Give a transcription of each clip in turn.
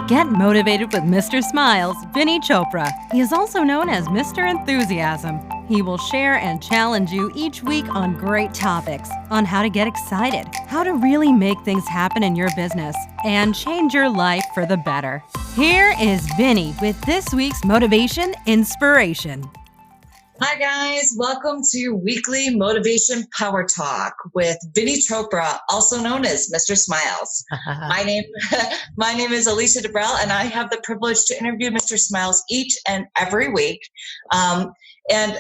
Get motivated with Mr. Smiles, Vinney Chopra. He is also known as Mr. Enthusiasm. He will share and challenge you each week on great topics, on how to get excited, how to really make things happen in your business, and change your life for the better. Here is Vinney with this week's Motivation Inspiration. Hi guys, welcome to Weekly Motivation Power Talk with Vinney Chopra, also known as Mr. Smiles. My name is Alicia DeBrell, and I have the privilege to interview Mr. Smiles each and every week. And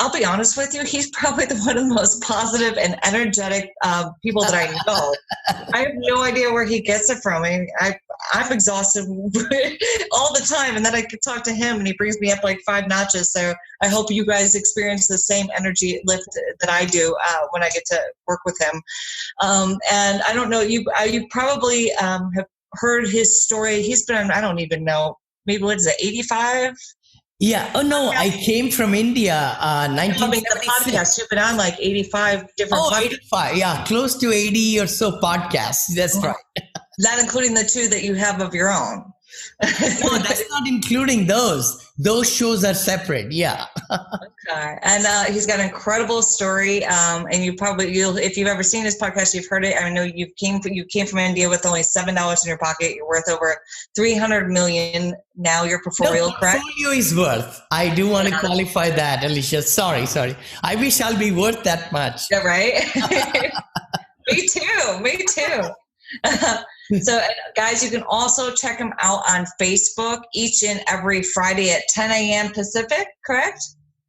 I'll be honest with you, he's probably one of the most positive and energetic people that I know. I have no idea where he gets it from. I'm exhausted all the time, and then I could talk to him, and he brings me up like 5 notches. So I hope you guys experience the same energy lift that I do when I get to work with him. And I don't know, you probably have heard his story. He's been, I don't even know, maybe what is it, 85? Yeah. Oh, no, I came from India, 1976. The podcast, you've been on like 85 different podcasts. 85. Yeah, close to 80 or so podcasts. That's right. Not including the 2 that you have of your own. No, that's not including those. Those shows are separate. Yeah. Okay. And he's got an incredible story. And if you've ever seen his podcast, you've heard it. I know you came from India with only $7 in your pocket. You're worth over $300 million now. Your portfolio, correct? Portfolio is worth. I do want to qualify that, Alicia. Sorry. I wish I'll be worth that much. Yeah, right. Me too. So guys, you can also check him out on Facebook each and every Friday at 10 a.m. Pacific, correct?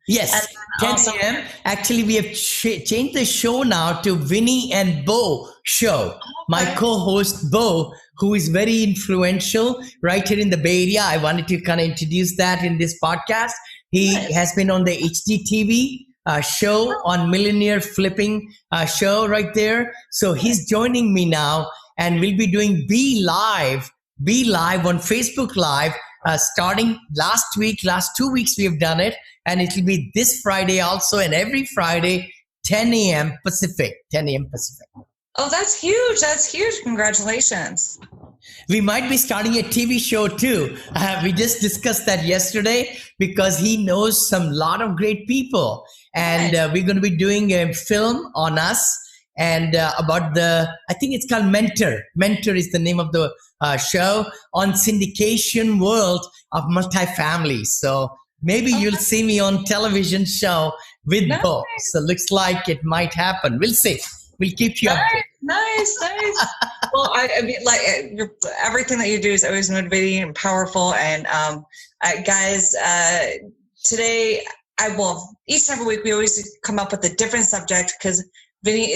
Yes, 10 a.m. Actually, we have changed the show now to Vinney and Beau show. My co-host, Beau, who is very influential right here in the Bay Area. I wanted to kind of introduce that in this podcast. He has been on the HDTV show on Millionaire Flipping show right there. So he's joining me now. And we'll be doing Be Live on Facebook Live starting last 2 weeks we have done it. And it will be this Friday also, and every Friday, 10 a.m. Pacific. Oh, that's huge. Congratulations. We might be starting a TV show too. We just discussed that yesterday because he knows some lot of great people. And we're going to be doing a film on us. And about I think it's called Mentor. Mentor is the name of the show on syndication world of multifamily. So maybe you'll see me on television show with Beau. So looks like it might happen. We'll see. We'll keep you updated. Nice. Well, I mean, like everything that you do is always motivating and powerful. And guys, today each and every week we always come up with a different subject because Vinney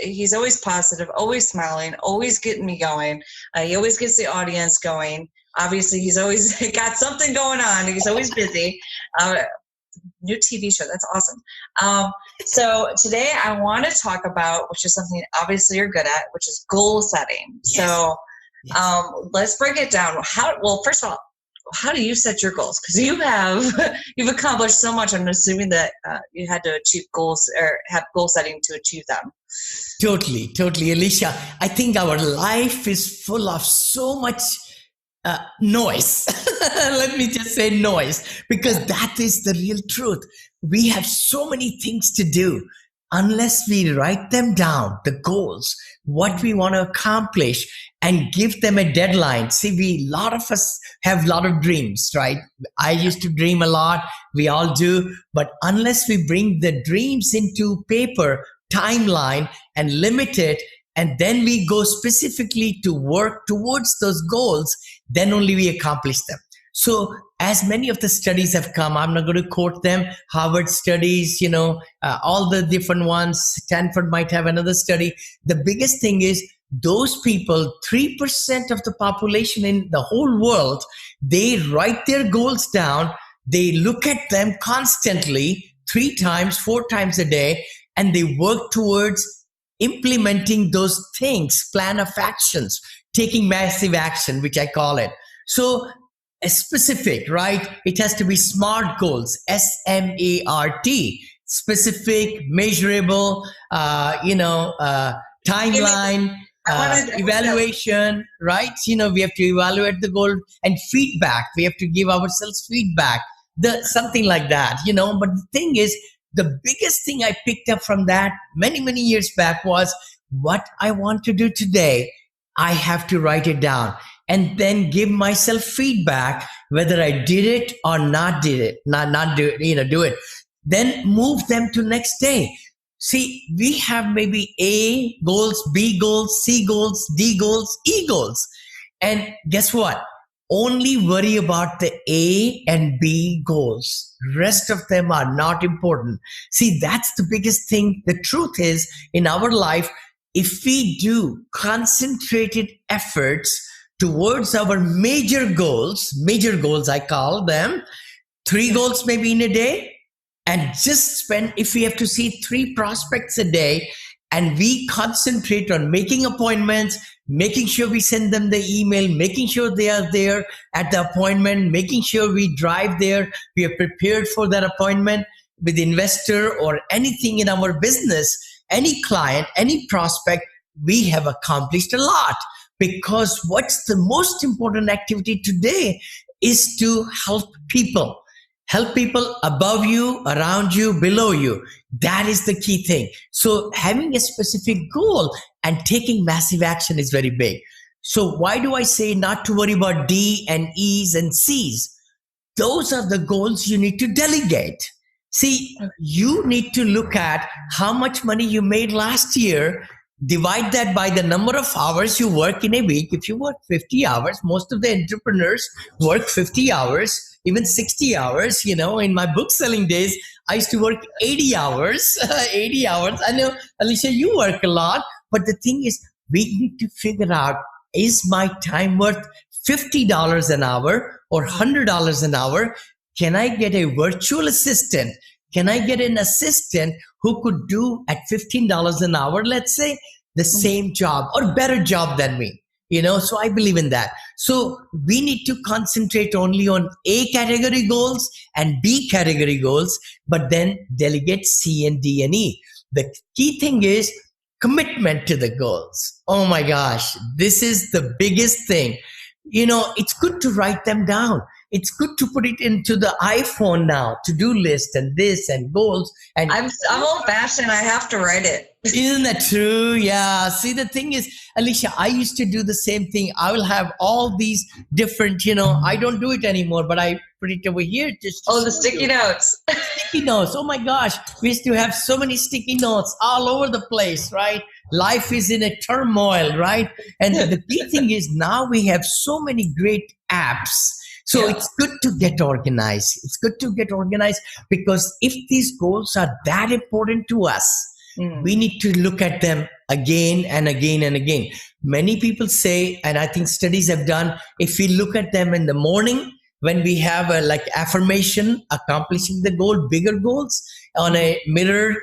he's always positive, always smiling, always getting me going. He always gets the audience going. Obviously, he's always got something going on. He's always busy. New TV show. That's awesome. So today I want to talk about, which is something obviously you're good at, which is goal setting. Yes. So let's break it down. First of all, how do you set your goals? Because you've accomplished so much. I'm assuming that you had to achieve goals or have goal setting to achieve them. Totally, Alicia. I think our life is full of so much noise. Let me just say noise, because that is the real truth. We have so many things to do. Unless we write them down, the goals, what we want to accomplish, and give them a deadline. See, a lot of us have a lot of dreams, right? I used to dream a lot. We all do. But unless we bring the dreams into paper, timeline, and limit it, and then we go specifically to work towards those goals, then only we accomplish them. So as many of the studies have come, I'm not going to quote them, Harvard studies, all the different ones, Stanford might have another study. The biggest thing is those people, 3% of the population in the whole world, they write their goals down. They look at them constantly, 3 times, 4 times a day, and they work towards implementing those things, plan of actions, taking massive action, which I call it. So specific, right? It has to be SMART goals, S-M-A-R-T, specific, measurable, timeline, evaluation, right? We have to evaluate the goal and feedback. We have to give ourselves feedback, something like that. But the thing is, the biggest thing I picked up from that many, many years back was what I want to do today. I have to write it down and then give myself feedback whether I did it or not do it. Then move them to next day. See, we have maybe A goals, B goals, C goals, D goals, E goals. And guess what? Only worry about the A and B goals. Rest of them are not important. See, that's the biggest thing. The truth is, in our life, if we do concentrated efforts towards our major goals, I call them, 3 goals maybe in a day, and just spend, if we have to see 3 prospects a day, and we concentrate on making appointments, making sure we send them the email, making sure they are there at the appointment, making sure we drive there, we are prepared for that appointment with the investor or anything in our business, any client, any prospect, we have accomplished a lot. Because what's the most important activity today is to help people. Help people above you, around you, below you. That is the key thing. So having a specific goal and taking massive action is very big. So why do I say not to worry about D and E's and C's? Those are the goals you need to delegate. See, you need to look at how much money you made last year. Divide that by the number of hours you work in a week. If you work 50 hours, most of the entrepreneurs work 50 hours, even 60 hours. In my book selling days, I used to work 80 hours, 80 hours. I know, Alicia, you work a lot. But the thing is, we need to figure out, is my time worth $50 an hour or $100 an hour? Can I get a virtual assistant? Can I get an assistant who could do at $15 an hour, let's say, the same job or better job than me? So I believe in that. So we need to concentrate only on A category goals and B category goals, but then delegate C and D and E. The key thing is commitment to the goals. Oh my gosh, this is the biggest thing. It's good to write them down. It's good to put it into the iPhone now, to-do list and this and goals. And I'm old-fashioned. I have to write it. Isn't that true? Yeah. See, the thing is, Alicia, I used to do the same thing. I will have all these different, I don't do it anymore, but I put it over here. The sticky notes. Sticky notes. Oh my gosh. We used to have so many sticky notes all over the place, right? Life is in a turmoil, right? And the key thing is now we have so many great apps. So it's good to get organized. It's good to get organized because if these goals are that important to us, we need to look at them again and again and again. Many people say, and I think studies have done, if we look at them in the morning, when we have a affirmation, accomplishing the goal, bigger goals on a mirror,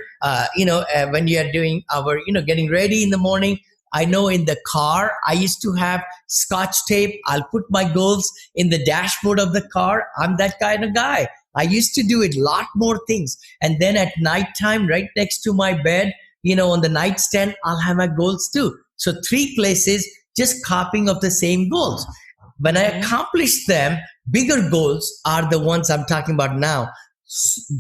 when you are doing our, getting ready in the morning. I know in the car, I used to have Scotch tape. I'll put my goals in the dashboard of the car. I'm that kind of guy. I used to do it, lot more things. And then at nighttime, right next to my bed, on the nightstand, I'll have my goals too. So 3 places, just copying of the same goals. When I accomplish them, bigger goals are the ones I'm talking about now.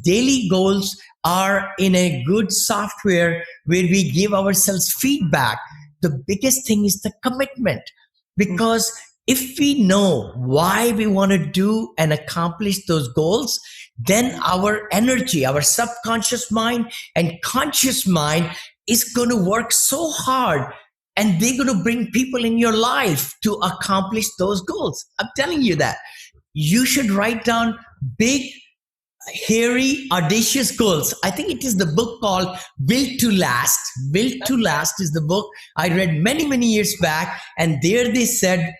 Daily goals are in a good software where we give ourselves feedback. The biggest thing is the commitment, because if we know why we want to do and accomplish those goals, then our energy, our subconscious mind and conscious mind is going to work so hard, and they're going to bring people in your life to accomplish those goals. I'm telling you that. You should write down big, hairy, audacious goals. I think it is the book called Built to Last. Built to Last is the book I read many, many years back. And there they said,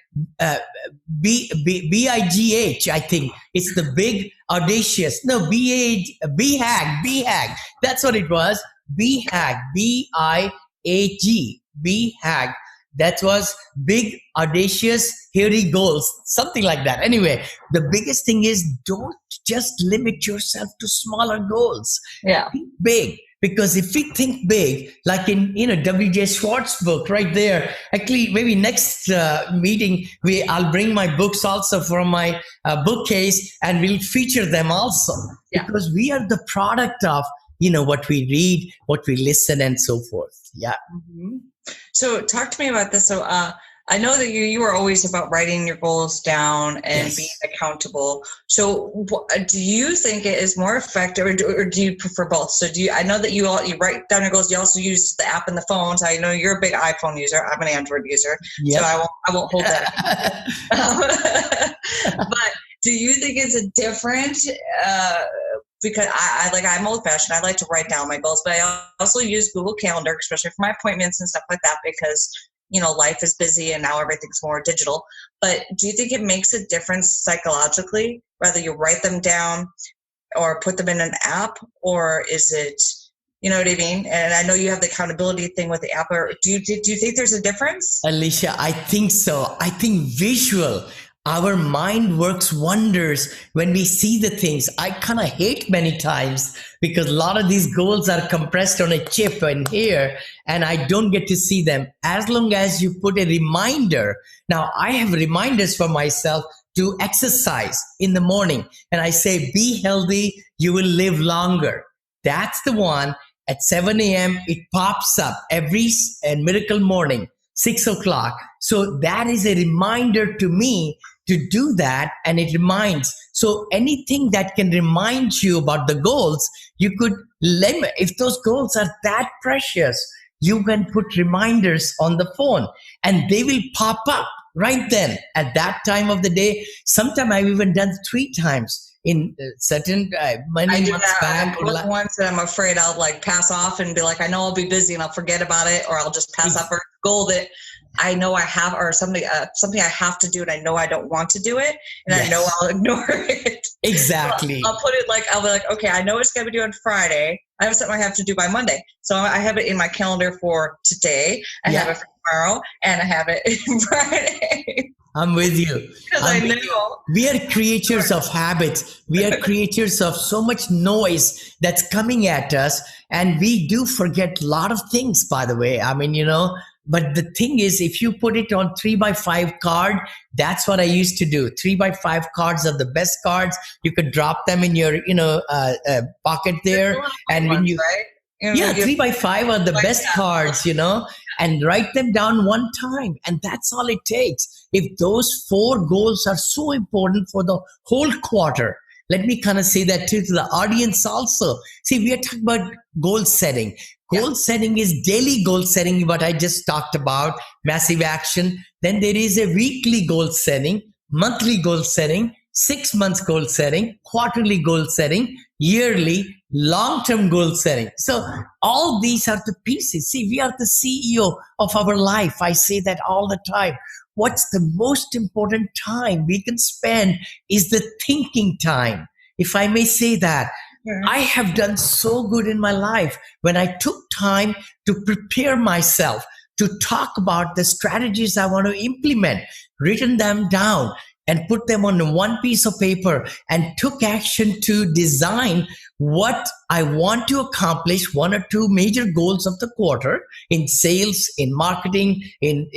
B-I-G-H, I think. It's the big, audacious. No, B-HAG. That's what it was. B-HAG, B-I-A-G, B-HAG. That was big, audacious, hairy goals, something like that. Anyway, the biggest thing is don't just limit yourself to smaller goals. Yeah. Think big. Because if we think big, like in W.J. Schwartz's book right there, actually maybe next meeting I'll bring my books also from my bookcase, and we'll feature them also, because we are the product of what we read, what we listen, and so forth. Yeah. Mm-hmm. So talk to me about this. So I know that you are always about writing your goals down and being accountable. So do you think it is more effective, or do you prefer both? So I know that you write down your goals. You also use the app on the phone. So I know you're a big iPhone user. I'm an Android user. Yep. So I won't hold that. But do you think it's a different, because I'm old fashioned. I like to write down my goals, but I also use Google Calendar, especially for my appointments and stuff like that, because life is busy and now everything's more digital. But do you think it makes a difference psychologically, whether you write them down or put them in an app, or is it, you know what I mean? And I know you have the accountability thing with the app. Or do you think there's a difference? Alicia, I think so. I think visual. Our mind works wonders when we see the things. I kind of hate many times because a lot of these goals are compressed on a chip in here, and I don't get to see them. As long as you put a reminder. Now, I have reminders for myself to exercise in the morning, and I say, be healthy, you will live longer. That's the one. At 7 a.m., it pops up every miracle morning, 6 o'clock. So that is a reminder to me to do that, and it reminds. So anything that can remind you about the goals, you could limit. If those goals are that precious, you can put reminders on the phone, and they will pop up right then at that time of the day. Sometimes I've even done 3 times in certain many months back. Ones that I'm afraid I'll pass off and be like, I know I'll be busy and I'll forget about it, or I'll just pass off a goal that I know I have, or something I have to do and I know I don't want to do it, and I know I'll ignore it. Exactly. I'll put it I'll be like, okay, I know it's going to be due on Friday. I have something I have to do by Monday. So I have it in my calendar for today. I have it for tomorrow, and I have it Friday. I'm with you. Because I know. We are creatures of habits. We are creatures of so much noise that's coming at us. And we do forget a lot of things, by the way. I mean, but the thing is, if you put it on 3x5 card, that's what I used to do. 3x5 cards are the best cards. You could drop them in your, pocket there. And when you, right? 3x5 are the best cards, and write them down one time. And that's all it takes. If those 4 goals are so important for the whole quarter, let me kind of say that too to the audience also. See, we are talking about goal setting. Goal setting is daily goal setting, what I just talked about, massive action. Then there is a weekly goal setting, monthly goal setting, 6 months goal setting, quarterly goal setting, yearly, long-term goal setting. So all these are the pieces. See, we are the CEO of our life. I say that all the time. What's the most important time we can spend is the thinking time, if I may say that. I have done so good in my life when I took time to prepare myself to talk about the strategies I want to implement, written them down and put them on one piece of paper, and took action to design what I want to accomplish, 1 or 2 major goals of the quarter in sales, in marketing, in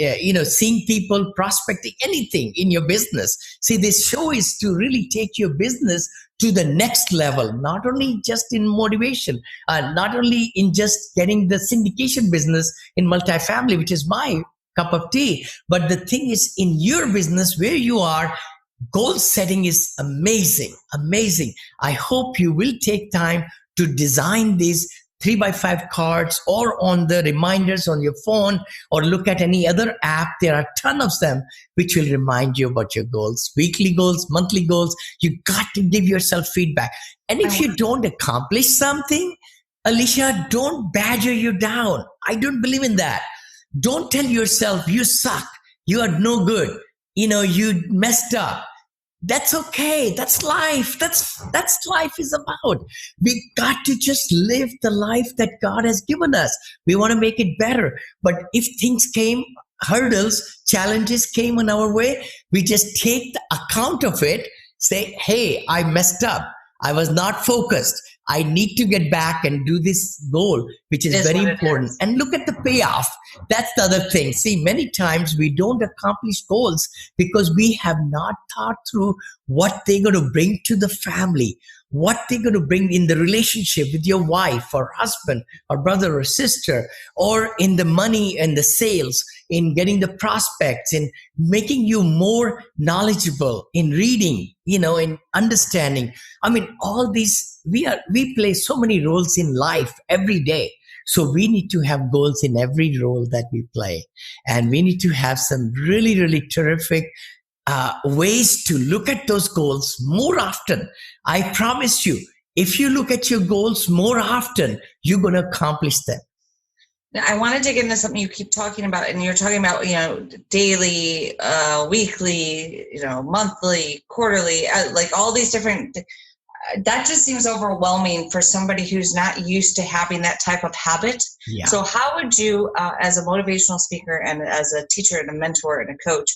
seeing people, prospecting, anything in your business. See, this show is to really take your business to the next level, not only just in motivation, not only in just getting the syndication business in multifamily, which is my cup of tea, but the thing is, in your business where you are, goal setting is amazing. I hope you will take time to design these 3x5 cards, or on the reminders on your phone, or look at any other app. There are a ton of them which will remind you about your goals, weekly goals, monthly goals. You got to give yourself feedback. And if you don't accomplish something, Alicia, don't badger you down. I don't believe in that. Don't tell yourself you suck, you are no good, you messed up. That's okay. That's life. That's life is about. We got to just live the life that God has given us. We want to make it better. But if things came, hurdles, challenges came on our way, we just take the account of it, say, hey, I messed up. I was not focused. I need to get back and do this goal, which is very important. And look at the payoff. That's the other thing. See, many times we don't accomplish goals because we have not thought through what they're going to bring to the family, what they're going to bring in the relationship with your wife or husband or brother or sister, or in the money and the sales, in getting the prospects, in making you more knowledgeable, in reading, in understanding. I mean, all these, we play so many roles in life every day. So we need to have goals in every role that we play. And we need to have some really, really terrific ways to look at those goals more often. I promise you, if you look at your goals more often, you're going to accomplish them. Now, I want to dig into something you keep talking about, and you're talking about, daily, weekly, monthly, quarterly, like all these different. That just seems overwhelming for somebody who's not used to having that type of habit. Yeah. So how would you, as a motivational speaker and as a teacher and a mentor and a coach,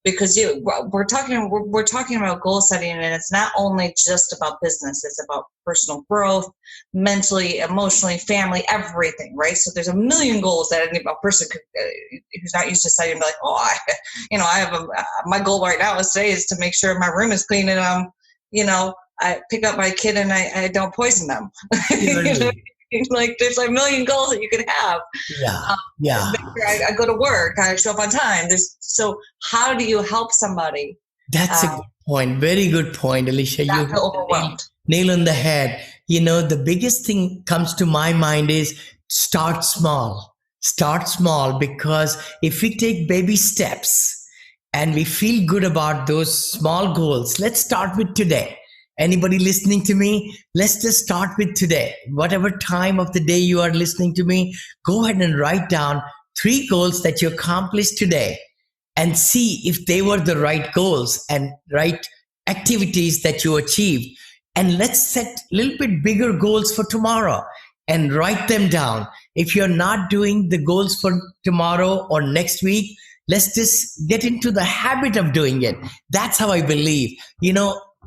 because we're talking about goal setting, and it's not only just about business, it's about personal growth, mentally, emotionally, family, everything, right? So there's a million goals that a person could, who's not used to setting, be like, I have my goal right now is to make sure my room is clean, and I pick up my kid and I don't poison them. Like there's a million goals that you could have. Yeah. Make sure I go to work, I show up on time. So how do you help somebody? That's a good point. Very good point, Alicia. You feel overwhelmed. Nail on the head. The biggest thing comes to my mind is start small. Start small, because if we take baby steps and we feel good about those small goals, let's start with today. Anybody listening to me, let's just start with today. Whatever time of the day you are listening to me, go ahead and write down 3 goals that you accomplished today and see if they were the right goals and right activities that you achieved. And let's set a little bit bigger goals for tomorrow and write them down. If you're not doing the goals for tomorrow or next week, let's just get into the habit of doing it. That's how I believe.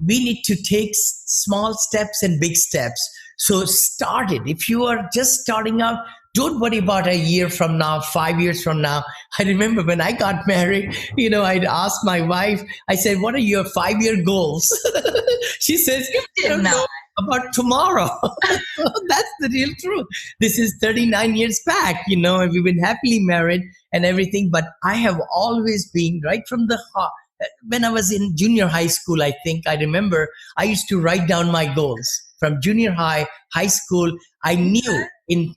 We need to take small steps and big steps. So start it. If you are just starting out, don't worry about a year from now, 5 years from now. I remember when I got married, I'd ask my wife, I said, what are your 5-year goals? She says, I don't know about tomorrow. That's the real truth. This is 39 years back, and we've been happily married and everything. But I have always been right from the heart. When I was in junior high school, I remember I used to write down my goals from junior high school. I knew in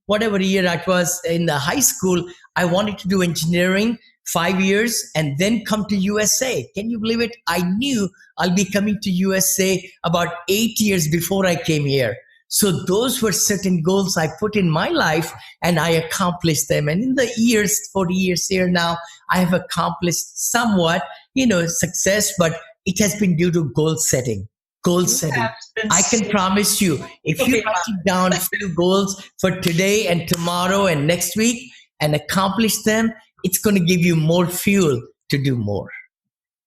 whatever year I was in the high school, I wanted to do engineering 5 years and then come to USA. Can you believe it? I knew I'll be coming to USA about 8 years before I came here. So those were certain goals I put in my life, and I accomplished them. And in the years, 40 years here now, I have accomplished somewhat, success, but it has been due to goal setting. I can promise you, if you write down a few goals for today and tomorrow and next week and accomplish them, it's going to give you more fuel to do more.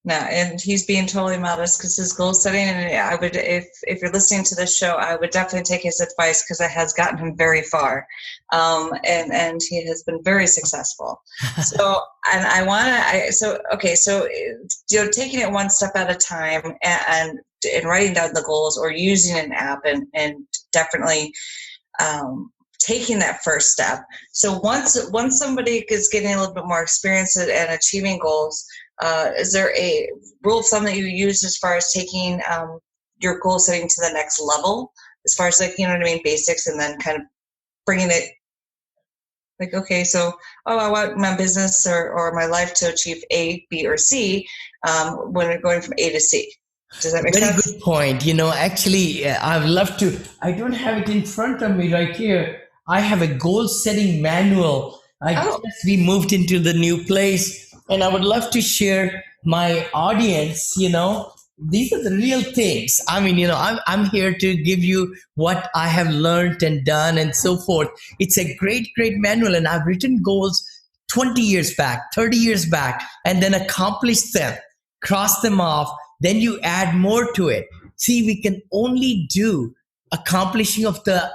No, and he's being totally modest because his goal setting, and I would, if you're listening to this show, I would definitely take his advice because it has gotten him very far, and he has been very successful. So, and I want to, so taking it one step at a time and writing down the goals or using an app and definitely taking that first step. So once somebody is getting a little bit more experience and achieving goals, is there a rule of thumb that you use as far as taking your goal setting to the next level, as far as basics, and then kind of bringing it like, okay, so, I want my business or my life to achieve A, B, or C when we're going from A to C. Does that make sense? Very good point. Actually, I'd love to. I don't have it in front of me right here. I have a goal setting manual. We moved into the new place. And I would love to share my audience, these are the real things. I mean, I'm here to give you what I have learned and done and so forth. It's a great, great manual. And I've written goals 20 years back, 30 years back, and then accomplished them, cross them off. Then you add more to it. See, we can only do accomplishing of the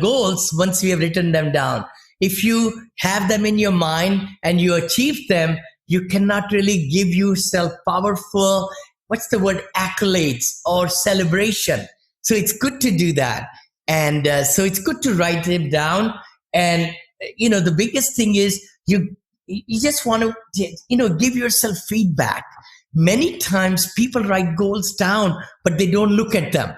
goals once we have written them down. If you have them in your mind and you achieve them, you cannot really give yourself powerful, what's the word, accolades or celebration. So it's good to do that. And so it's good to write them down. And, the biggest thing is you just want to, give yourself feedback. Many times people write goals down, but they don't look at them.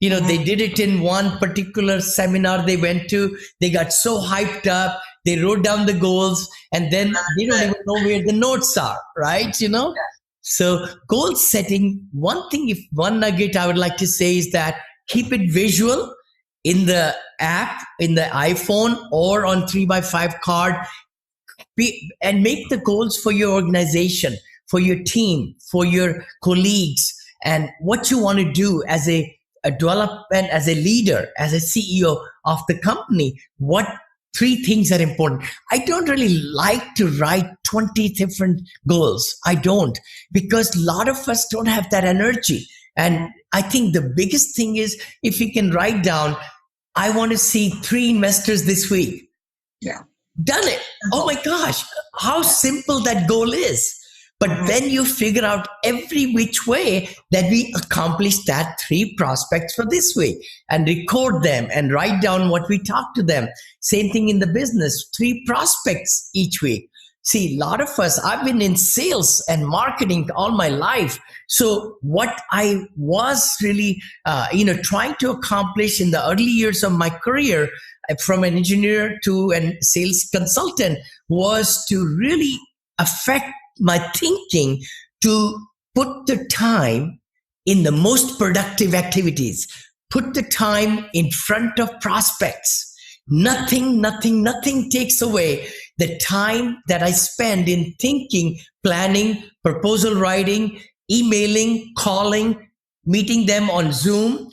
They did it in one particular seminar they went to. They got so hyped up. They wrote down the goals and then they don't even know where the notes are, right? So goal setting, one nugget I would like to say is that keep it visual in the app, in the iPhone or on 3x5 card, and make the goals for your organization, for your team, for your colleagues, and what you want to do as a development, as a leader, as a CEO of the company. What 3 things are important? I don't really like to write 20 different goals. I don't, because a lot of us don't have that energy. And I think the biggest thing is if you can write down, I want to see 3 investors this week. Yeah. Done it. Oh my gosh, how simple that goal is. But then you figure out every which way that we accomplish that 3 prospects for this week and record them and write down what we talk to them. Same thing in the business, 3 prospects each week. See, a lot of us, I've been in sales and marketing all my life. So what I was really, trying to accomplish in the early years of my career, from an engineer to a sales consultant, was to really affect my thinking to put the time in the most productive activities, put the time in front of prospects. Nothing takes away the time that I spend in thinking, planning, proposal writing, emailing, calling, meeting them on Zoom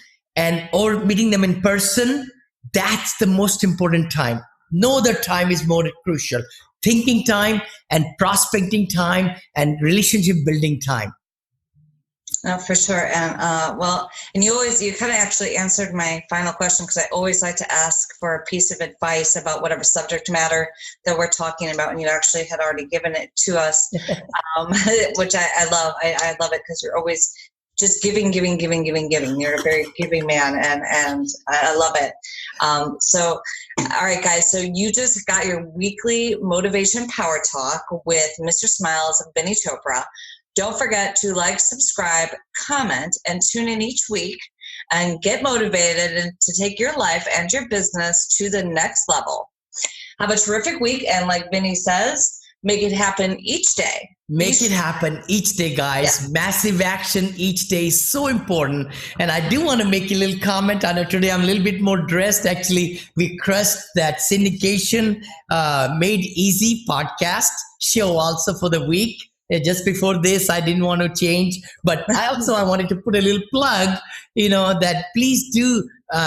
or meeting them in person. That's the most important time. No other time is more crucial. Thinking time and prospecting time and relationship building time. No, for sure. And and you kind of actually answered my final question, because I always like to ask for a piece of advice about whatever subject matter that we're talking about. And you actually had already given it to us, which I love. I love it because you're always just giving. You're a very giving man, and I love it. So, all right, guys. So you just got your weekly motivation power talk with Mr. Smiles and Vinney Chopra. Don't forget to like, subscribe, comment, and tune in each week and get motivated and to take your life and your business to the next level. Have a terrific week. And like Vinney says, make it happen each day. Make it happen each day, guys. Yeah. Massive action each day is so important. And I do want to make a little comment. I know today I'm a little bit more dressed. Actually, we crushed that syndication Made Easy podcast show also for the week. Just before this, I didn't want to change. But I wanted to put a little plug, that please do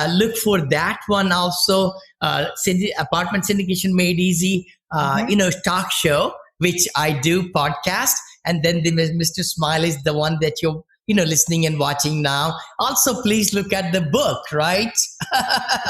look for that one also. Apartment Syndication Made Easy, talk show, which I do podcast. And then the Mr. Smile is the one that you're, listening and watching now. Also, please look at the book, right?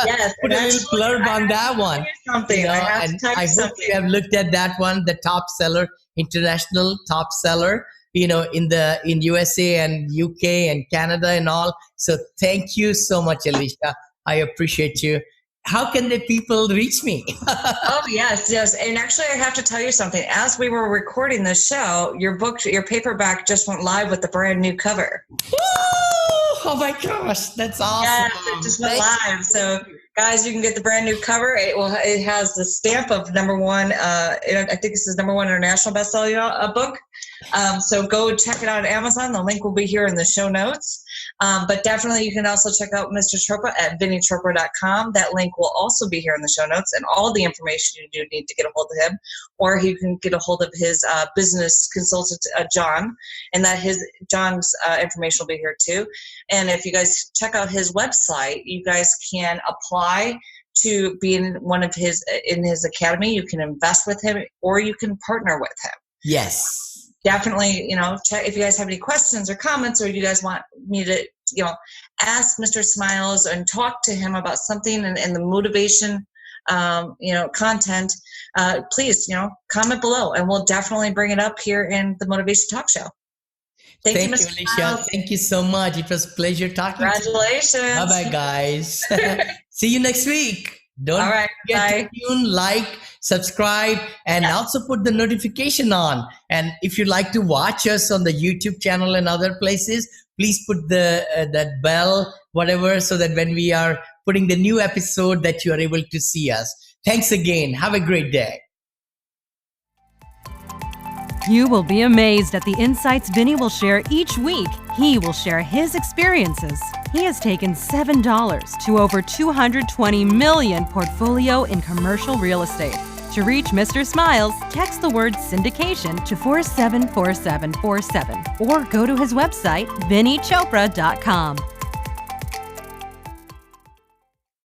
Yes. Put a little blurb on that one. Something. I hope you have looked at that one, the top seller, international top seller, in USA and UK and Canada and all. So thank you so much, Alicia. I appreciate you. How can the people reach me? Oh, yes. And actually, I have to tell you something. As we were recording this show, your paperback just went live with the brand new cover. Woo! Oh my gosh, that's awesome. Yes, it just went live. So guys, you can get the brand new cover. It has the stamp of #1. I think this is #1 international bestseller book. So go check it out at Amazon. The link will be here in the show notes. But definitely you can also check out Mr. Chopra at VinneyChopra.com. That link will also be here in the show notes, and all the information you do need to get a hold of him, or you can get a hold of his business consultant, John, and John's information will be here too. And if you guys check out his website, you guys can apply to be in his academy. You can invest with him, or you can partner with him. Yes. Definitely, check if you guys have any questions or comments, or you guys want me to ask Mr. Smiles and talk to him about something in the motivation, content, please, comment below, and we'll definitely bring it up here in the Motivation Talk Show. Thank you, Mr. Alicia. Smiles. Thank you so much. It was a pleasure talking to you. Congratulations. Bye-bye, guys. See you next week. Don't All right, forget to tune, like, subscribe, and also put the notification on. And if you'd like to watch us on the YouTube channel and other places, please put that bell, whatever, so that when we are putting the new episode that you are able to see us. Thanks again. Have a great day. You will be amazed at the insights Vinney will share each week. He will share his experiences. He has taken $7 to over $220 million portfolio in commercial real estate. To reach Mr. Smiles, text the word syndication to 474747 or go to his website, VinneyChopra.com.